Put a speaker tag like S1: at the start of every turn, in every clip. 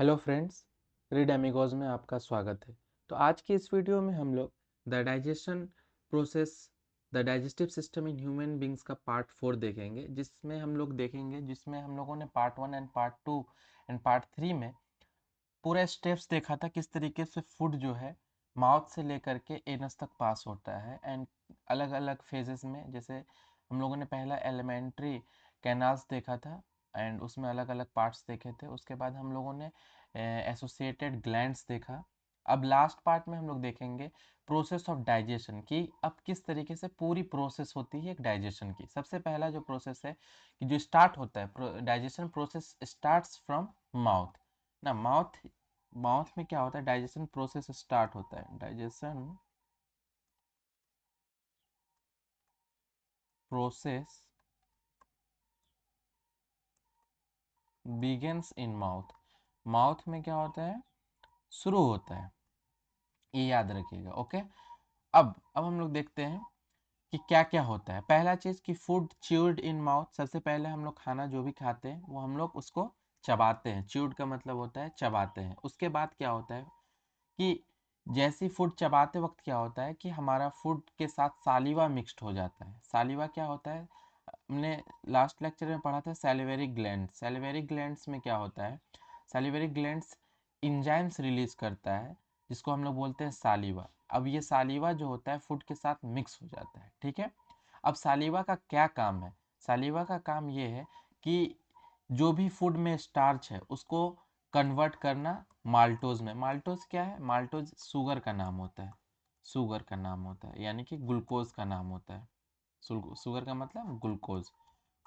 S1: Hello friends, read एमिगोज में आपका स्वागत है। तो आज की इस वीडियो में हम लोग the digestion process the digestive system in human beings का पार्ट 4 देखेंगे, जिसमें हम लोगों ने part 1 and part 2 and part 3 में पूरा स्टेप्स देखा था किस तरीके से फूड जो है माउथ से लेकर के एनस तक पास होता है एंड अलग अलग फेजेस में। जैसे हम लोगों ने पहला एलिमेंट्री कैनाल्स देखा था एंड उसमें अलग अलग पार्ट्स देखे थे। उसके बाद हम लोगों ने एसोसिएटेड ग्लैंड्स देखा। अब लास्ट पार्ट में हम लोग देखेंगे प्रोसेस ऑफ डाइजेशन की, अब किस तरीके से पूरी प्रोसेस होती है एक डाइजेशन की। सबसे पहला जो प्रोसेस है कि जो स्टार्ट होता है digestion process starts from mouth ना। माउथ माउथ में क्या होता है, डाइजेशन प्रोसेस स्टार्ट होता है। Digestion process begins in mouth. Mouth में क्या होता है, शुरू होता है, ये याद रखिएगा। ओके, अब हम लोग देखते हैं कि क्या क्या होता है। पहला चीज कि फूड च्यूड इन माउथ। सबसे पहले हम लोग खाना जो भी खाते हैं वो हम लोग उसको चबाते हैं। च्यूड का मतलब होता है चबाते हैं। उसके बाद क्या होता है कि जैसी फूड चबाते वक्त क्या होता है कि हमारा फूड के साथ सालिवा मिक्स्ड हो जाता है। सालिवा क्या होता है, हमने लास्ट लेक्चर में पढ़ा था सैलिवरी ग्लैंड। सैलिवरी ग्लैंड्स में क्या होता है, सैलिवरी ग्लैंड्स इंजाइम्स रिलीज करता है जिसको हम लोग बोलते हैं सालिवा। अब ये सालिवा जो होता है फूड के साथ मिक्स हो जाता है, ठीक है। अब सालिवा का क्या काम है, सालिवा का काम ये है कि जो भी फूड में स्टार्च है उसको कन्वर्ट करना माल्टोज में। माल्टोज क्या है, माल्टोज शुगर का नाम होता है। शुगर का नाम होता है यानी कि ग्लूकोज का नाम होता है। शुगर का मतलब ग्लूकोज,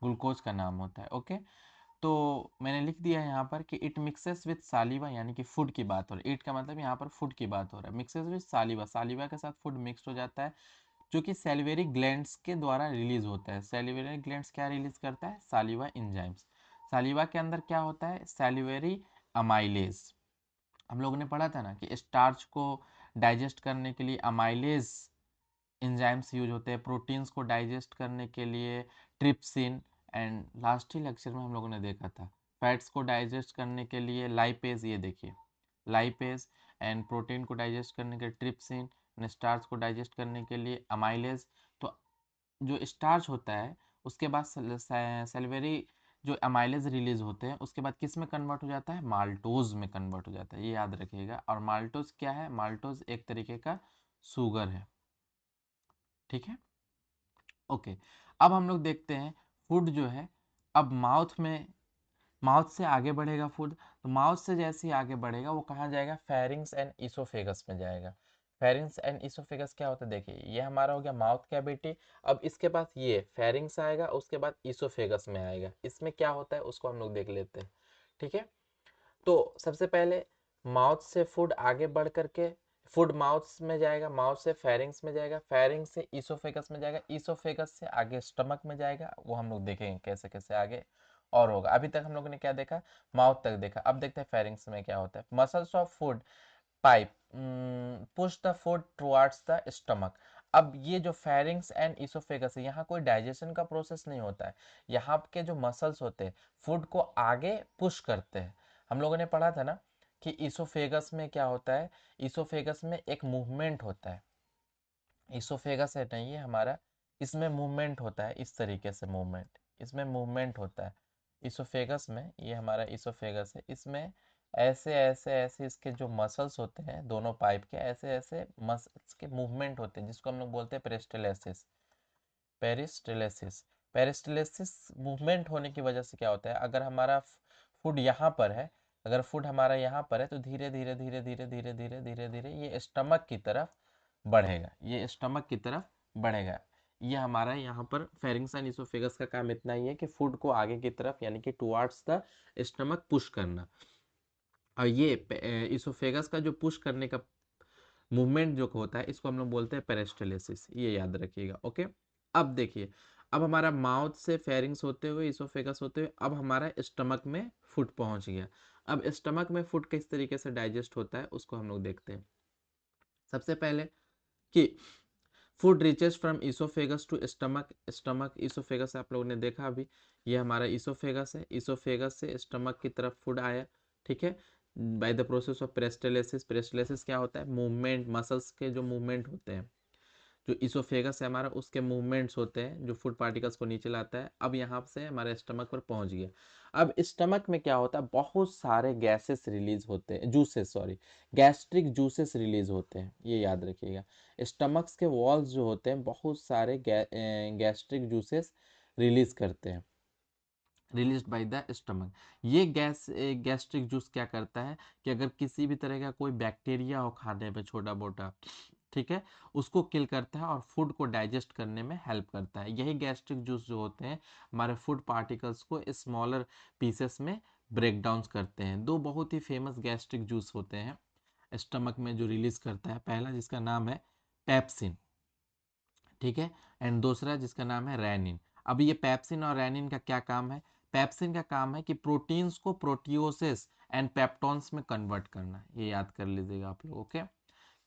S1: ग्लूकोज का नाम होता है। ओके, तो मैंने लिख दिया है यहाँ पर कि इट मिक्सेस विथ सालिवा, यानी कि फूड की बात हो रही है। इट का मतलब यहाँ पर फूड की बात हो रहा है। मिक्सेस विथ सालिवा, सालिवा के साथ फूड मिक्स हो जाता है जो कि सैलिवरी ग्लैंड्स के द्वारा रिलीज होता है। सैलिवरी ग्लैंड्स क्या रिलीज करता है, सालिवा एंजाइम्स। सालिवा के अंदर क्या होता है, सैलिवरी अमाइलेज। हम लोगों ने पढ़ा था ना कि स्टार्च को डाइजेस्ट करने के लिए अमाइलेज एंजाइम्स यूज होते हैं, प्रोटीन्स को डाइजेस्ट करने के लिए trypsin, and last he lecture में हम लोगों ने देखा था फैट्स को डाइजेस्ट करने के लिए लाइपेज। ये देखिए लाइपेज, एंड प्रोटीन को डाइजेस्ट करने के लिए ट्रिप्सिन, स्टार्च को डाइजेस्ट करने के लिए अमाइलेज। तो जो स्टार्च होता है उसके बाद सेल्वेरी जो अमाइलेज रिलीज होते हैं उसके बाद किस में कन्वर्ट हो जाता है, माल्टोज में कन्वर्ट हो जाता है, ये याद रखिएगा। और माल्टोज क्या है, माल्टोज एक तरीके का शुगर है, ठीक है। ओके, अब हम लोग देखते हैं फूड जो है अब माउथ में, माउथ से आगे बढ़ेगा फूड। तो माउथ से जैसे ही आगे बढ़ेगा वो कहाँ जाएगा, फेरिंग्स एंड इसोफेगस में जाएगा। फेरिंग्स एंड इसोफेगस क्या होता है, देखिए ये हमारा हो गया माउथ कैविटी। अब इसके पास ये फेरिंग्स आएगा, उसके बाद इसोफेगस में आएगा। इसमें क्या होता है उसको हम लोग देख लेते हैं, ठीक है। तो सबसे पहले माउथ से फूड आगे बढ़ करके फूड माउथ में जाएगा, माउथ से फेरिंग्स में जाएगा, फेरिंग्स से इसोफेगस में जाएगा, इसोफेगस से आगे स्टमक में जाएगा। वो हम लोग देखेंगे कैसे कैसे आगे और होगा। अभी तक हम लोगों ने क्या देखा, माउथ तक देखा। अब देखते हैं फेरिंग्स में क्या होता है। Muscles of food pipe push the food towards the stomach. अब ये जो फेरिंग्स एंड इसोफेगस है यहाँ कोई डाइजेशन का प्रोसेस नहीं होता है। यहाँ के जो मसल्स होते हैं फूड को आगे पुश करते हैं। हम लोगों ने पढ़ा था ना कि इसोफेगस में क्या होता है, इसोफेगस में एक मूवमेंट होता है। इसोफेगस है नहीं ये हमारा, इसमें मूवमेंट होता है, इस तरीके से मूवमेंट, इसमें मूवमेंट होता है इसोफेगस में। ये हमारा इसोफेगस है, इसमें ऐसे ऐसे ऐसे इसके जो मसल्स होते हैं दोनों पाइप के, ऐसे ऐसे मसल्स के मूवमेंट होते हैं जिसको हम लोग बोलते हैं पेरिस्टालसिस। पेरिस्टालसिस, पेरिस्टालसिस मूवमेंट होने की वजह से क्या होता है, अगर हमारा फूड यहाँ पर है, अगर फूड हमारा यहाँ पर है तो धीरे धीरे धीरे धीरे धीरे धीरे धीरे धीरे ये स्टमक की तरफ बढ़ेगा, ये स्टमक की तरफ बढ़ेगा। ये हमारा यहाँ पर फेरिंग्स एंड इसोफेगस का काम इतना ही है कि फूड को आगे की तरफ यानी कि टुवर्ड्स द स्टमक पुश करना। और ये इसोफेगस का जो पुश करने का मूवमेंट जो होता है इसको हम लोग बोलते हैं पेरिस्टालसिस, ये याद रखिएगा। ओके, अब देखिए अब हमारा माउथ से फेरिंग्स होते हुए इसोफेगस होते हुए अब हमारा स्टमक में फूड पहुंच गया। अब स्टमक में फूड किस तरीके से डाइजेस्ट होता है उसको हम लोग देखते हैं। सबसे पहले कि food reaches from oesophagus to stomach. Stomach oesophagus आप लोगों ने देखा अभी, ये हमारा इसोफेगस है, इसोफेगस से स्टमक की तरफ फूड आया, ठीक है। By the process of peristalsis. Peristalsis क्या होता है? मूवमेंट, मसल्स के जो मूवमेंट होते हैं, जो इसोफेगस है हमारा, उसके मूवमेंट्स होते हैं जो फूड पार्टिकल्स को नीचे लाता है। अब यहाँ से हमारे स्टमक पर पहुंच गया। अब स्टमक में क्या होता है? बहुत सारे गैसेस रिलीज होते हैं, juices, sorry, gastric juices release होते हैं, ये याद रखिएगा। स्टमक्स के वॉल्स जो होते हैं बहुत सारे गैस्ट्रिक जूसेस रिलीज करते हैं, रिलीज बाय द स्टमक। ये गैस्ट्रिक जूस क्या करता है कि अगर किसी भी तरह का कोई बैक्टीरिया हो खाने में छोटा मोटा, ठीक है, उसको किल करता है और फूड को डाइजेस्ट करने में हेल्प करता है। यही गैस्ट्रिक जूस जो होते हैं हमारे फूड पार्टिकल्स को स्मॉलर पीसेस में ब्रेक डाउन करते हैं। दो बहुत ही फेमस गैस्ट्रिक जूस होते हैं स्टमक में जो रिलीज करता है, पहला जिसका नाम है पेप्सिन, ठीक है, एंड दूसरा जिसका नाम है रेनिन। अब ये पेप्सिन और रेनिन का क्या काम है? पेप्सिन का काम है कि प्रोटीन्स को प्रोटियोसिस एंड पेप्टॉन्स में कन्वर्ट करना, ये याद कर लीजिएगा आप लोग, ओके,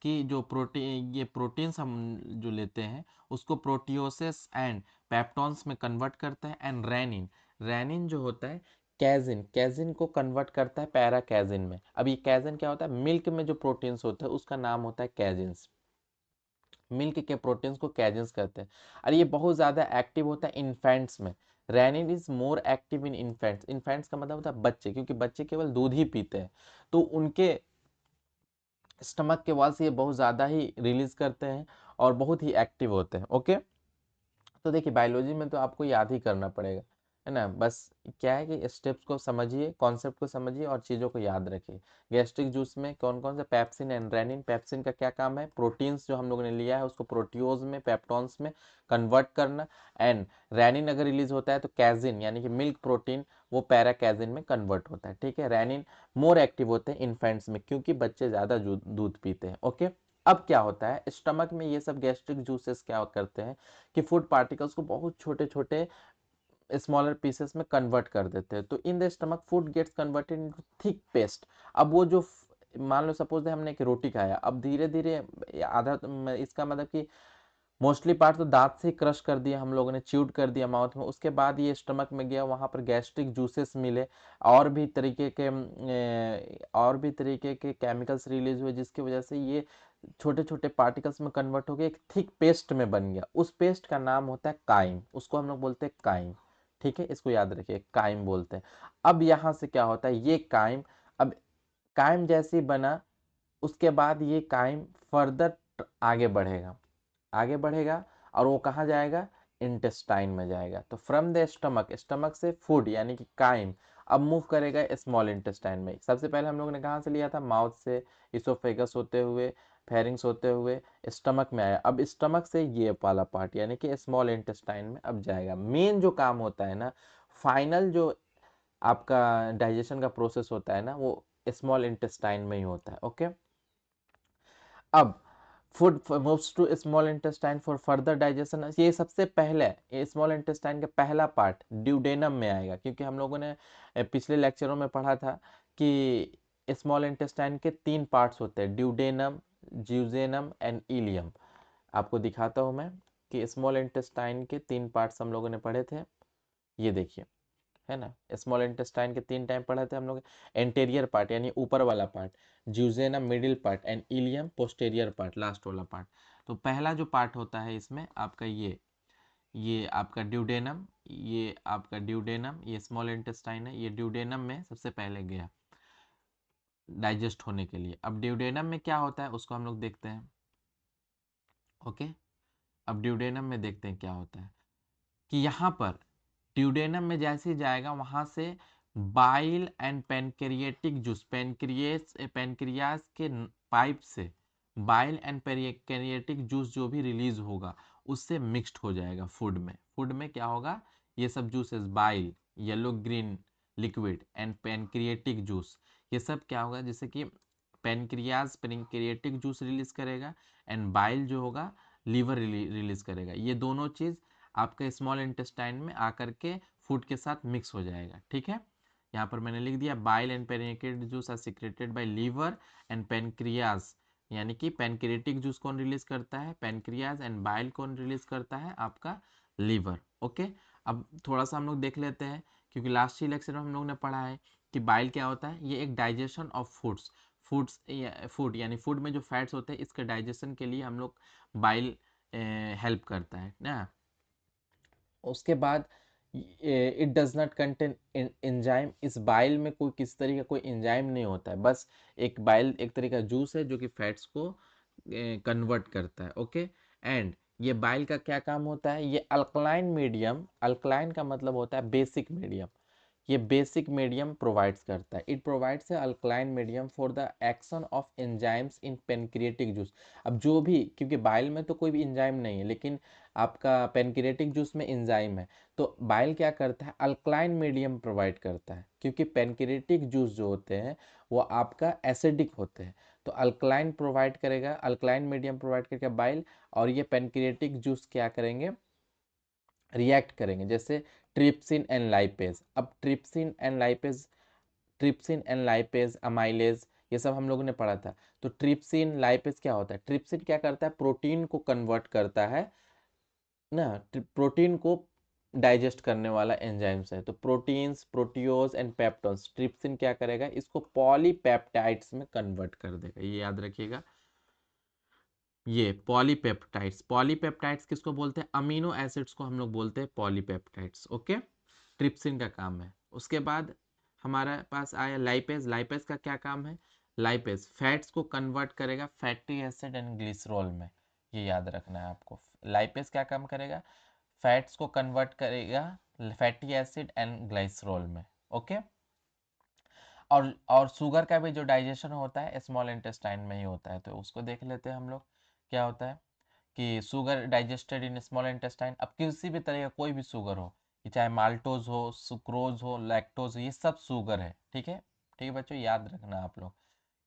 S1: कि जो प्रोटीन, ये प्रोटीन्स हम जो लेते हैं उसको प्रोटियोसिस एंड पेप्टॉन्स में कन्वर्ट करता है। एंड रेनिन, रेनिन जो होता है कैजिन, कैजिन को कन्वर्ट करता है पैरा कैजिन में। अब ये कैजिन क्या होता है? मिल्क में जो प्रोटीन्स होते हैं उसका नाम होता है कैजिन्स, मिल्क के प्रोटीन्स को कैजिन्स कहते हैं। और ये बहुत ज़्यादा एक्टिव होता है इन्फेंट्स में। Rennin is more active in infants, infants का मतलब होता है बच्चे, क्योंकि बच्चे केवल दूध ही पीते हैं, तो उनके स्टमक के वॉल से ये बहुत ज़्यादा ही रिलीज करते हैं और बहुत ही एक्टिव होते हैं, ओके। तो देखिए बायोलॉजी में तो आपको याद ही करना पड़ेगा, है ना, बस क्या है कि स्टेप्स को समझिए, कॉन्सेप्ट को समझिए और चीज़ों को याद रखिए। गैस्ट्रिक जूस में कौन कौन से? Pepsin and rennin. पेप्सिन का क्या काम है? प्रोटीन्स जो हम लोगों ने लिया है उसको प्रोटियोज में, पेप्टॉन्स में कन्वर्ट करना। एंड रेनिन अगर रिलीज होता है तो कैजिन यानी कि मिल्क प्रोटीन वो पैरा कैजिन में कन्वर्ट होता है, ठीक है। रेनिन मोर एक्टिव होते हैं इन्फेंट्स में क्योंकि बच्चे ज़्यादा दूध पीते हैं, ओके। अब क्या होता है स्टमक में? ये सब गैस्ट्रिक जूसेस क्या करते हैं कि फूड पार्टिकल्स को बहुत छोटे छोटे स्मॉलर पीसेस में कन्वर्ट कर देते हैं। तो in the stomach food gets converted into thick paste. अब वो जो मान लो सपोज हमने एक रोटी खाया, अब धीरे धीरे आधा, इसका मतलब कि मोस्टली पार्ट तो दांत से क्रश कर दिया हम लोगों ने, च्यूड कर दिया माउथ में, उसके बाद ये स्टमक में गया, वहां पर गैस्ट्रिक जूसेस मिले, और भी तरीके के केमिकल्स रिलीज हुए जिसकी वजह से ये छोटे छोटे पार्टिकल्स में कन्वर्ट हो गए, एक थिक पेस्ट में बन गया। उस पेस्ट का नाम होता है काइम, उसको हम लोग बोलते हैं काइम, ठीक है, इसको याद रखिए, काइम बोलते हैं। अब यहाँ से क्या होता है? ये काइम, अब काइम जैसे ही बना उसके बाद ये काइम फर्दर आगे बढ़ेगा, आगे बढ़ेगा और वो कहाँ जाएगा? इंटेस्टाइन में जाएगा। तो फ्रॉम द स्टमक, स्टमक से फूड यानी कि काइम अब मूव करेगा स्मॉल इंटेस्टाइन में। सबसे पहले हम लोगों ने कहाँ से लिया था? माउथ से, इसोफेगस होते हुए, फेरिंग्स होते हुए स्टमक में आया। अब स्टमक से ये वाला पार्ट यानी कि स्मॉल इंटेस्टाइन में अब जाएगा। मेन जो काम होता है ना, फाइनल जो आपका डाइजेशन का प्रोसेस होता है ना, वो स्मॉल इंटेस्टाइन में ही होता है, ओके। अब food moves to small intestine for further digestion. ये सबसे पहले स्मॉल इंटेस्टाइन का पहला पार्ट ड्यूडेनम में आएगा, क्योंकि हम लोगों ने पिछले लेक्चरों में पढ़ा था कि स्मॉल इंटेस्टाइन के 3 पार्ट्स होते हैं, ड्यूडेनम, ज्यूजेनम एंड इलियम। आपको दिखाता हूँ मैं कि स्मॉल इंटेस्टाइन के 3 पार्ट्स हम लोगों ने पढ़े थे, ये देखिए, है ना। स्मॉल इंटेस्टाइन के 3 टाइम पढ़े थे हम लोग। एंटेरियर पार्ट यानी ऊपर वाला part, jejunum middle part and ileum posterior part, last वाला पार्ट। तो पहला जो पार्ट होता है इसमें आपका ये आपका ड्यूडेनम, ये आपका ड्यूडेनम, ये स्मॉल इंटेस्टाइन है, ये ड्यूडेनम में सबसे पहले गया डाइजेस्ट होने के लिए। अब ड्यूडेनम में क्या होता है उसको हम लोग देखते हैं, ओके। अब ड्यूडेनम में देखते हैं क्या होता है कि यहाँ पर ड्यूडेनम में जैसे ही जाएगा वहां से bile and pancreatic juice, pancreas के पाइप से बाइल एंड पेनक्रिएटिक जूस जो भी रिलीज होगा उससे मिक्स्ड हो जाएगा फूड में। फूड में क्या होगा? ये सब juices, bile, yellow green liquid and pancreatic juice, ये सब क्या होगा? जैसे कि पेनक्रियाज पेनक्रिएटिक जूस रिलीज करेगा एंड बाइल जो होगा लीवर रिलीज करेगा। ये दोनों चीज आपका स्मॉल इंटेस्टाइन में आकर के फूड के साथ मिक्स हो जाएगा, ठीक है। यहाँ पर मैंने लिख दिया bile and pancreatic juice are secreted by liver and pancreas, यानी कि पेनक्रिएटिक जूस कौन रिलीज करता है? पेनक्रियाज, एंड बाइल कौन रिलीज करता है? आपका लीवर, ओके। अब थोड़ा सा हम लोग देख लेते हैं क्योंकि लास्ट ही लेक्चर में हम लोग ने पढ़ा है कि बाइल क्या होता है, ये एक डाइजेशन ऑफ फूड यानी फूड में जो फैट्स होते हैं इसके डाइजेशन के लिए हम लोग बाइल हेल्प करता है ना। उसके बाद it does not contain enzyme, इस बाइल में कोई किसी तरीके का कोई एंजाइम नहीं होता है, बस एक बाइल एक तरीके का जूस है जो कि फैट्स को कन्वर्ट करता है। ओके, एंड ये बाइल का क्या काम होता है, ये अल्कलाइन मीडियम, अल्कलाइन का मतलब होता है बेसिक मीडियम, ये बेसिक मीडियम प्रोवाइड्स करता है। It provides a alkaline medium for the action of enzymes in pancreatic juice. अब जो भी, क्योंकि बाइल में तो कोई भी एंजाइम नहीं है, लेकिन आपका पेनक्रिएटिक जूस में एंजाइम है, तो बाइल क्या करता है, अल्कलाइन मीडियम प्रोवाइड करता है, क्योंकि पेनक्रिएटिक जूस जो होते हैं वो आपका एसिडिक होते हैं, तो अल्कलाइन प्रोवाइड करेगा, अल्कलाइन मीडियम प्रोवाइड करके बाइल, और ये पेनक्रिएटिक जूस क्या करेंगे, रिएक्ट करेंगे, जैसे ट्रिप्सिन एंड लाइपेज। अब ट्रिप्सिन एंड लाइपेज, अमाइलेज, ये सब हम लोगों ने पढ़ा था। तो ट्रिप्सिन लाइपेज क्या होता है, ट्रिप्सिन क्या करता है, प्रोटीन को कन्वर्ट करता है ना, प्रोटीन को डाइजेस्ट करने वाला एंजाइम्स है। तो प्रोटीन्स, प्रोटियोज एंड पेप्टोन्स, ट्रिप्सिन क्या करेगा, इसको पॉलीपेप्टाइड्स में कन्वर्ट कर देगा, ये याद रखिएगा। ये पॉलीपेप्टाइड्स किसको बोलते हैं, अमीनो एसिड्स को हम लोग बोलते हैं पॉलीपेप्टाइड्स। ओके, ट्रिप्सिन का काम है। उसके बाद हमारे पास आया लाइपेज। लाइपेज का क्या काम है, लाइपेज फैट्स को कन्वर्ट करेगा फैटी एसिड एंड ग्लिसरॉल में, ये याद रखना है आपको। लाइपेज क्या काम करेगा, फैट्स को कन्वर्ट करेगा फैटी एसिड एंड ग्लिसरॉल में। ओके, और शुगर का भी जो डाइजेशन होता है स्मॉल इंटेस्टाइन में ही होता है, तो उसको देख लेते हैं हम लोग। क्या होता है कि sugar digested in small intestine, अब किसी भी तरह का कोई भी शुगर हो, कि चाहे माल्टोज हो, सुक्रोज हो, लैक्टोज हो, ये सब शुगर है। ठीक है, ठीक है बच्चों, याद रखना आप लोग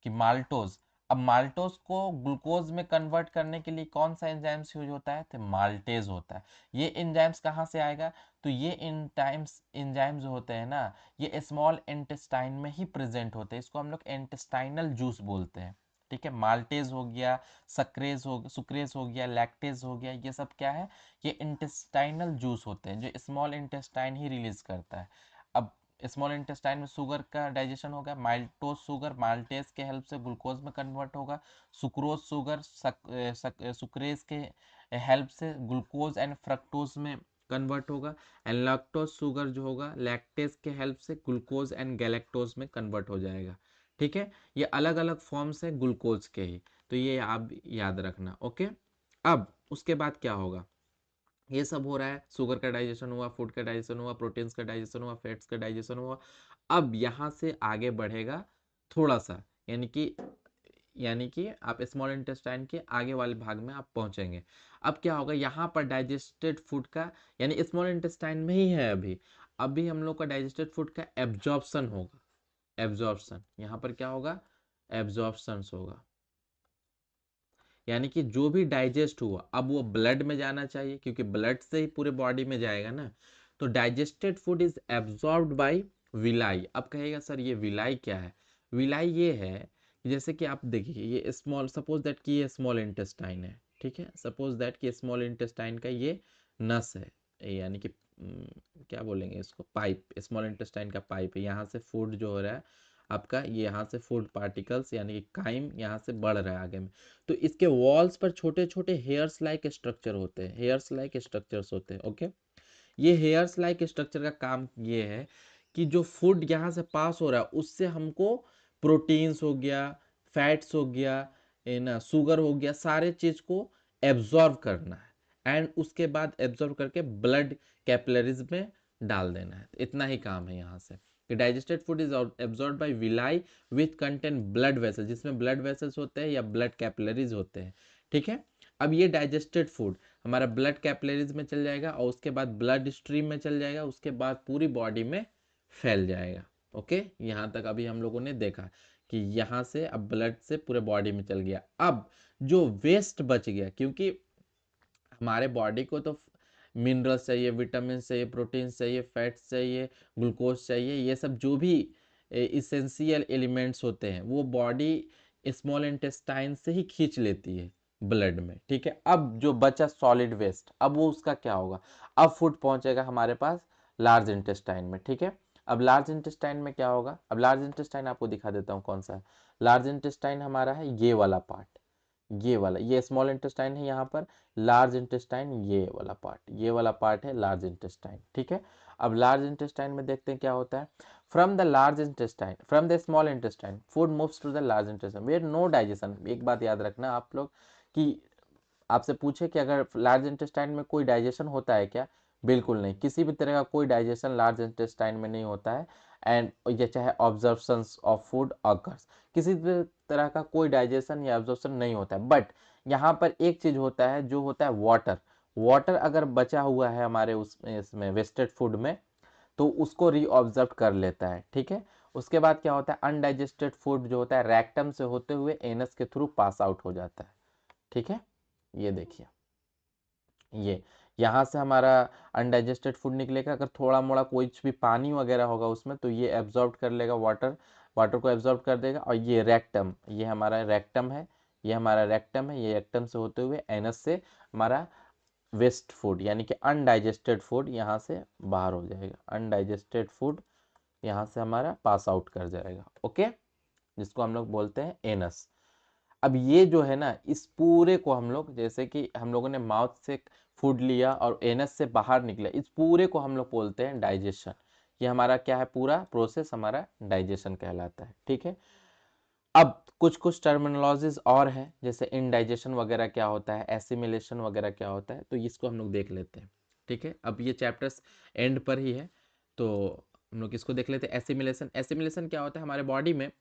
S1: कि माल्टोज, अब माल्टोज को ग्लूकोज में कन्वर्ट करने के लिए कौन सा एंजाइम्स यूज होता है, तो माल्टेज होता है। ये एंजाइम्स कहाँ से आएगा, तो ये एंजाइम्स जो होते हैं ना, ये स्मॉल इंटेस्टाइन में ही प्रेजेंट होते हैं, इसको हम लोग इंटेस्टाइनल जूस बोलते हैं। ठीक है, माल्टेज हो गया, सुक्रेज हो गया, लैक्टेज हो गया, ये सब क्या है, ये इंटेस्टाइनल जूस होते हैं जो स्मॉल इंटेस्टाइन ही रिलीज करता है। अब स्मॉल इंटेस्टाइन में शुगर का डाइजेशन होगा, माल्टोज शुगर माल्टेज के हेल्प से ग्लूकोज में कन्वर्ट होगा, सुक्रोज शुगर सुक्रेज के हेल्प से ग्लूकोज एंड फ्रक्टोज में कन्वर्ट होगा, एंड लैक्टोज शुगर जो होगा लैक्टेज के हेल्प से ग्लूकोज एंड गैलेक्टोज में कन्वर्ट हो जाएगा। ठीक है, ये अलग अलग फॉर्म्स है ग्लूकोज के ही, तो ये आप याद रखना। ओके, अब उसके बाद क्या होगा, ये सब हो रहा है, शुगर का डाइजेशन हुआ, फूड का डाइजेशन हुआ, प्रोटीन्स का डाइजेशन हुआ, फैट्स का डाइजेशन हुआ। अब यहाँ से आगे बढ़ेगा थोड़ा सा, यानी कि आप स्मॉल इंटेस्टाइन के आगे वाले भाग में आप पहुंचेंगे। अब क्या होगा, यहाँ पर डाइजेस्टेड फूड का, यानी स्मॉल इंटेस्टाइन में ही है अभी हम लोग का डाइजेस्टेड फूड का एब्जॉर्प्शन होगा। एब्जॉर्प्शन, यहाँ पर क्या होगा, एब्जॉर्प्शन होगा, यानी कि जो भी डाइजेस्ट हुआ अब वो ब्लड में जाना चाहिए, क्योंकि ब्लड से ही पूरे बॉडी में जाएगा ना। तो digested food is absorbed bye villi. अब कहेगा सर ये विलाई क्या है, विलाई ये है कि जैसे कि आप देखिए, ये स्मॉल, सपोज दैट कि ये स्मॉल इंटेस्टाइन है, ठीक है, सपोज दैट कि स्मॉल इंटेस्टाइन का ये नस है, यानी कि क्या बोलेंगे इसको, पाइप, स्मॉल इंटेस्टाइन का पाइप है, यहाँ से फूड जो हो रहा है आपका, ये यहाँ से फूड पार्टिकल्स यानी कि काइम यहाँ से बढ़ रहा है आगे में। तो इसके वॉल्स पर छोटे छोटे हेयर्स लाइक स्ट्रक्चर होते हैं, हेयर्स लाइक स्ट्रक्चर्स होते हैं। ओके, ये हेयर्स लाइक स्ट्रक्चर का काम ये है कि जो फूड यहाँ से पास हो रहा है उससे हमको प्रोटीन्स हो गया, फैट्स हो गया, है ना, शुगर हो गया, सारे चीज को एब्जॉर्व करना है, एंड उसके बाद एब्जॉर्व करके ब्लड कैपिलरीज में डाल देना है। इतना ही काम है यहाँ से कि digested food is absorb by villi with content blood vessel, जिसमें ब्लड वेसल्स होते हैं या ब्लड कैपिलरीज होते हैं। ठीक है, अब ये डाइजेस्टेड फूड हमारा ब्लड कैपिलरीज में चल जाएगा, और उसके बाद ब्लड स्ट्रीम में चल जाएगा, उसके बाद पूरी बॉडी में फैल जाएगा। ओके, यहाँ तक अभी हम लोगों ने देखा कि यहाँ से अब ब्लड से पूरे बॉडी में चल गया। अब जो वेस्ट बच गया, क्योंकि हमारे बॉडी को तो मिनरल्स चाहिए, विटामिन चाहिए, प्रोटीन चाहिए, फैट्स चाहिए, ग्लूकोज चाहिए, ये सब जो भी इसेंशियल एलिमेंट्स होते हैं वो बॉडी स्मॉल इंटेस्टाइन से ही खींच लेती है ब्लड में। ठीक है, अब जो बचा सॉलिड वेस्ट, अब वो उसका क्या होगा, अब फूड पहुंचेगा हमारे पास लार्ज इंटेस्टाइन में, ठीक है। अब लार्ज इंटेस्टाइन में क्या होगा, अब लार्ज इंटेस्टाइन आपको दिखा देता हूँ कौन सा है। लार्ज इंटेस्टाइन हमारा है ये वाला पार्ट, ये वाला, ये स्मॉल इंटेस्टाइन है यहाँ पर, लार्ज इंटेस्टाइन ये वाला पार्ट, ये वाला पार्ट है लार्ज इंटेस्टाइन, ठीक है। अब लार्ज इंटेस्टाइन में देखते हैं क्या होता है। From the large intestine, from the small intestine food moves to the large intestine where no digestion. एक बात याद रखना आप लोग कि आपसे पूछे कि अगर लार्ज इंटेस्टाइन में कोई डाइजेशन होता है क्या, बिल्कुल नहीं, किसी भी तरह का कोई डाइजेशन लार्ज इंटेस्टाइन में नहीं होता है। एंड ये चाहे ऑब्जर्प्शन ऑफ फूड ऑकर्स, किसी भी तरह का कोई डाइजेशन या ऑब्जर्प्शन नहीं होता है। बट यहाँ पर एक चीज होता है जो होता है वाटर, वाटर अगर बचा हुआ है हमारे उसमें इसमें वेस्टेड फूड में तो उसको रीऑब्जर्व कर लेता है, ठीक है। उसके बाद क्या होता है, अनडाइजेस्टेड फूड जो होता है रेक्टम से होते हुए एनस के थ्रू पास आउट हो जाता है, ठीक है। ये देखिए, ये यहाँ से हमारा अनडाइजेस्टेड फूड निकलेगा, अगर थोड़ा मोड़ा कोई भी पानी वगैरह होगा उसमें तो ये एब्जॉर्ब कर लेगा, वाटर वाटर को एब्जॉर्ब कर देगा। और ये रेक्टम, ये हमारा रेक्टम है, ये हमारा रेक्टम है, ये रेक्टम से होते हुए एनस से हमारा वेस्ट फूड यानी कि अनडाइजेस्टेड फूड यहाँ से बाहर हो जाएगा, अनडाइजेस्टेड फूड यहाँ से हमारा पास आउट कर जाएगा, ओके, जिसको हम लोग बोलते हैं एनस। अब ये जो है ना, इस पूरे को हम लोग, जैसे कि हम लोगों ने माउथ से फूड लिया और एनस से बाहर निकला, इस पूरे को हम लोग बोलते हैं डाइजेशन। ये हमारा क्या है, पूरा प्रोसेस हमारा डाइजेशन कहलाता है, ठीक है। अब कुछ कुछ टर्मिनोलॉजीज और है, जैसे इनडाइजेशन वगैरह क्या होता है, एसिमिलेशन वगैरह क्या होता है, तो इसको हम लोग देख लेते हैं, ठीक है। अब ये चैप्टर्स एंड पर ही है तो हम लोग इसको देख लेते हैं। एसिमिलेशन, एसिमिलेशन क्या होता है, हमारे बॉडी में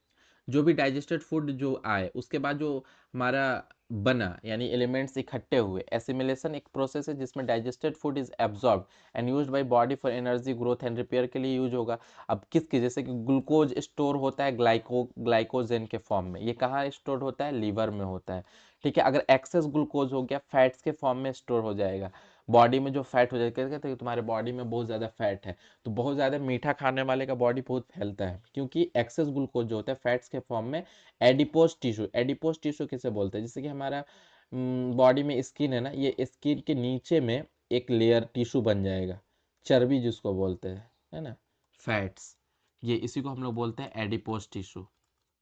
S1: जो भी डाइजेस्टेड फूड जो आए उसके बाद जो हमारा बना यानी एलिमेंट्स इकट्ठे हुए, एसिमिलेशन एक प्रोसेस है जिसमें digested food is absorb and used by body for energy growth and repair के लिए यूज होगा। अब किसके, जैसे कि ग्लूकोज स्टोर होता है ग्लाइकोजन के फॉर्म में, ये कहाँ स्टोर होता है, लीवर में होता है, ठीक है। अगर एक्सेस ग्लूकोज हो गया फैट्स के फॉर्म में स्टोर हो जाएगा, बॉडी में जो फैट हो जाएगा, कहते हैं कि तुम्हारे बॉडी में बहुत ज़्यादा फैट है, तो बहुत ज़्यादा मीठा खाने वाले का बॉडी बहुत फैलता है, क्योंकि एक्सेस ग्लूकोज जो होता है फैट्स के फॉर्म में एडिपोज टिश्यू, एडिपोज टिश्यू किसे बोलते हैं, जैसे कि हमारा बॉडी में स्किन है ना, ये स्किन के नीचे में एक लेयर टिश्यू बन जाएगा, चर्बी जिसको बोलते हैं, है ना, फैट्स, ये इसी को हम लोग बोलते हैं एडिपोज टिश्यू,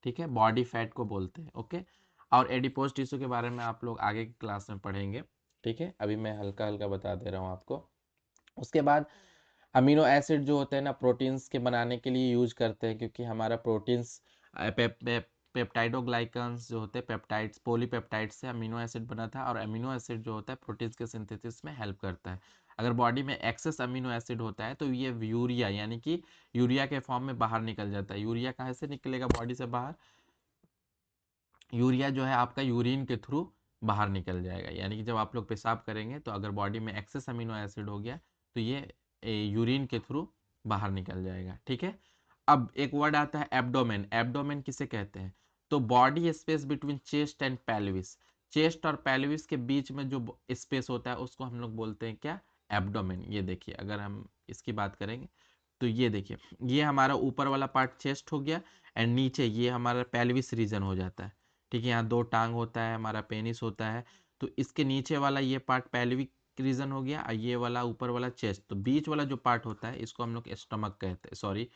S1: ठीक है, बॉडी फैट को बोलते हैं, ओके। और एडिपोज टिश्यू के बारे में आप लोग आगे की क्लास में पढ़ेंगे, ठीक है, अभी मैं हल्का हल्का बता दे रहा हूँ आपको। उसके बाद अमीनो एसिड जो होते हैं ना प्रोटीन्स के बनाने के लिए यूज करते हैं, क्योंकि हमारा प्रोटीन्स पेप्टाइडोग्लाइकन्स जो होते हैं पेप्टाइड्स, पॉलीपेप्टाइड से अमीनो एसिड बना था, और अमीनो एसिड जो होता है प्रोटीन्स के सिंथेसिस में हेल्प करता है। अगर बॉडी में एक्सेस अमीनो एसिड होता है तो ये यूरिया यानी कि यूरिया के फॉर्म में बाहर निकल जाता है। यूरिया कहाँ से निकलेगा बॉडी से बाहर, यूरिया जो है आपका यूरिन के थ्रू बाहर निकल जाएगा, यानी कि जब आप लोग पेशाब करेंगे तो अगर बॉडी में एक्सेस अमीनो एसिड हो गया तो ये यूरिन के थ्रू बाहर निकल जाएगा, ठीक है। अब एक वर्ड आता है एब्डोमेन, एब्डोमेन किसे कहते हैं, तो body space between chest and pelvis, chest और पेल्विस के बीच में जो स्पेस होता है उसको हम लोग बोलते हैं क्या, एब्डोमेन। ये देखिए अगर हम इसकी बात करेंगे तो ये देखिए, ये हमारा ऊपर वाला पार्ट चेस्ट हो गया एंड नीचे ये हमारा पेल्विस रीजन हो जाता है, ठीक है। यहाँ दो टांग होता है, हमारा पेनिस होता है, तो इसके नीचे वाला ये पार्ट पेल्विक रीजन हो गया और ये वाला ऊपर वाला चेस्ट, तो बीच वाला जो पार्ट होता है इसको हम लोग स्टमक कहते हैं, सॉरी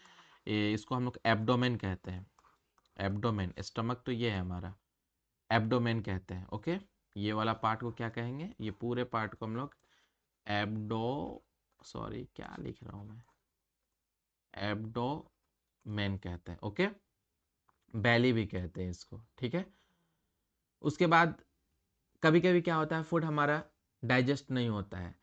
S1: इसको हम लोग एब्डोमेन कहते हैं, एब्डोमेन, स्टमक तो ये है हमारा, एब्डोमेन कहते हैं, ओके। ये वाला पार्ट को क्या कहेंगे, ये पूरे पार्ट को हम लोग एब्डो, सॉरी क्या लिख रहा हूँ मैं, एब्डोमेन कहते हैं, ओके। बैली भी कहते हैं इसको, ठीक है। उसके बाद कभी कभी क्या होता है फूड हमारा डाइजेस्ट नहीं होता है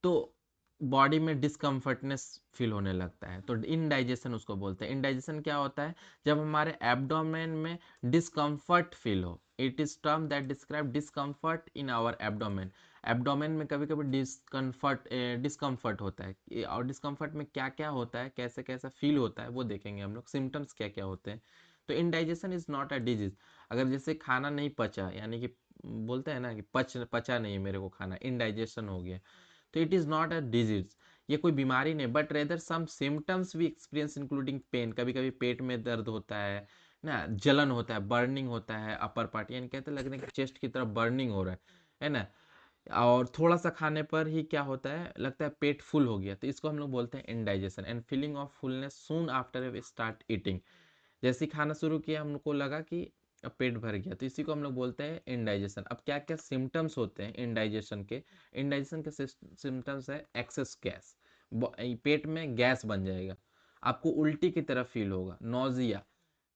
S1: तो बॉडी में डिस्कम्फर्टनेस फील होने लगता है, तो इनडाइजेशन उसको बोलते हैं। इनडाइजेशन क्या होता है, जब हमारे एब्डोमेन में डिस्कम्फर्ट फील हो, it is term that describe discomfort in our abdomen. Abdomen में कभी कभी डिस्कम्फर्ट होता है, और डिस्कम्फर्ट में क्या क्या होता है, कैसे कैसा फील होता है वो देखेंगे हम लोग, सिम्टम्स क्या क्या होते हैं। तो indigestion is not a disease, अगर जैसे खाना नहीं पचा यानी कि बोलते हैं ना कि पचा नहीं मेरे को खाना, इनडाइजेशन हो गया, तो it is not a disease, ये कोई बीमारी नहीं, but rather some symptoms we experience including pain, कभी कभी पेट में दर्द होता है ना, जलन होता है, बर्निंग होता है अपर पार्ट, यानी कहते लगने कि चेस्ट की तरफ बर्निंग हो रहा है ना, और थोड़ा सा खाने पर ही क्या होता है, लगता है पेट फुल हो गया, तो इसको हम लोग बोलते हैं indigestion. And feeling of fullness soon after we start eating, जैसे ही खाना शुरू किया हमको लगा कि अब पेट भर गया, तो इसी को हम लोग बोलते हैं इंडाइजेशन। अब क्या क्या सिम्टम्स होते हैं इंडाइजेशन के? इंडाइजेशन के सिम्टम्स है एक्सेस गैस, पेट में गैस बन जाएगा, आपको उल्टी की तरह फील होगा, नोजिया,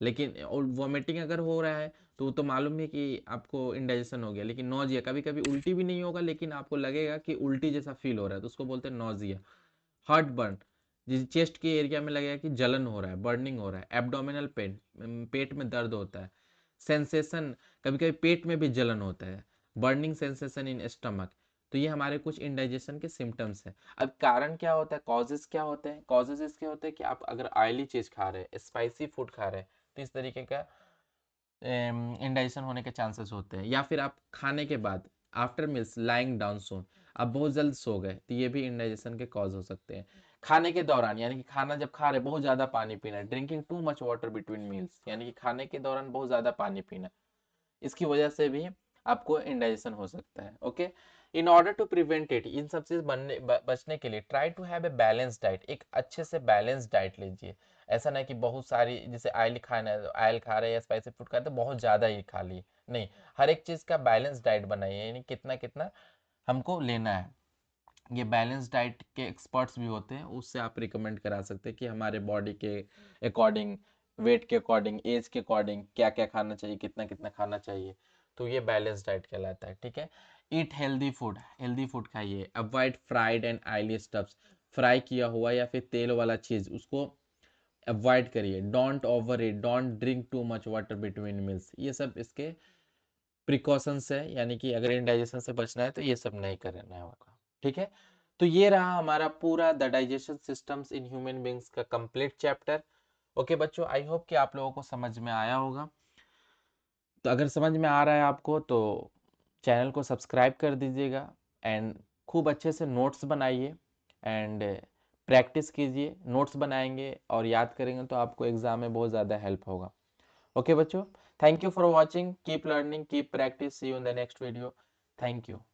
S1: लेकिन वॉमिटिंग अगर हो रहा है तो वो तो मालूम है कि आपको इंडाइजेशन हो गया, लेकिन नोजिया, कभी कभी उल्टी भी नहीं होगा लेकिन आपको लगेगा कि उल्टी जैसा फील हो रहा है, तो उसको बोलते हैं नोजिया। हार्ट बर्न, जिस चेस्ट के एरिया में लगेगा कि जलन हो रहा है, बर्निंग हो रहा है। एब्डोमिनल पेन, पेट में दर्द होता है। सेंसेशन, कभी कभी पेट में भी जलन होता है, बर्निंग सेंसेशन इन स्टमक। तो ये हमारे कुछ इंडाइजेशन के सिम्टम्स हैं। अब कारण क्या होता है, कॉजेज क्या होते हैं? कॉजेज इसके होते हैं कि आप अगर ऑयली चीज खा रहे हैं, स्पाइसी फूड खा रहे हैं, तो इस तरीके का इंडाइजेशन होने के चांसेस होते हैं। या फिर आप खाने के बाद आफ्टर मील्स लाइंग डाउन सोन, आप बहुत जल्द सो गए, तो ये भी इंडाइजेशन के कॉज हो सकते हैं। खाने के दौरान, यानी कि खाना जब खा रहे बहुत ज़्यादा पानी पीना, drinking too much water between meals, यानी कि खाने के दौरान बहुत ज़्यादा पानी पीना, इसकी वजह से भी आपको इंडाइजेशन हो सकता है। Okay, in order to prevent it, इन सब चीज बचने के लिए try to have a balance diet, एक अच्छे से बैलेंस डाइट लीजिए। ऐसा नहीं कि बहुत सारी, जैसे ऑयल खाना है, ऑयल खा रहे हैं या स्पाइसी फूड खा रहे हैं तो बहुत ज़्यादा ही खा लिए, नहीं, हर एक चीज़ का बैलेंस डाइट बनाइए, यानी कितना कितना हमको लेना है। ये बैलेंस डाइट के एक्सपर्ट्स भी होते हैं, उससे आप रिकमेंड करा सकते हैं कि हमारे बॉडी के अकॉर्डिंग, वेट के अकॉर्डिंग, एज के अकॉर्डिंग क्या क्या खाना चाहिए, कितना कितना खाना चाहिए, तो ये बैलेंस डाइट कहलाता है। ठीक है, eat healthy food, healthy food खाइए, avoid fried and oily stuffs, fry किया हुआ या फिर तेल वाला चीज़ उसको अवॉइड करिए। Don't over eat, don't drink too much water between meals, ये सब इसके प्रिकॉशंस है, यानी कि अगर इंडाइजेशन से बचना है तो ये सब नहीं करना होगा। ठीक है, तो ये रहा हमारा पूरा the digestion systems in human beings का कंप्लीट चैप्टर। ओके बच्चों, आई होप कि आप लोगों को समझ में आया होगा। तो अगर समझ में आ रहा है आपको तो चैनल को सब्सक्राइब कर दीजिएगा, एंड खूब अच्छे से नोट्स बनाइए एंड प्रैक्टिस कीजिए। नोट्स बनाएंगे और याद करेंगे तो आपको एग्जाम में बहुत ज़्यादा हेल्प होगा। ओके बच्चों, thank you for watching, keep learning, keep practice, see you in the next video, thank you।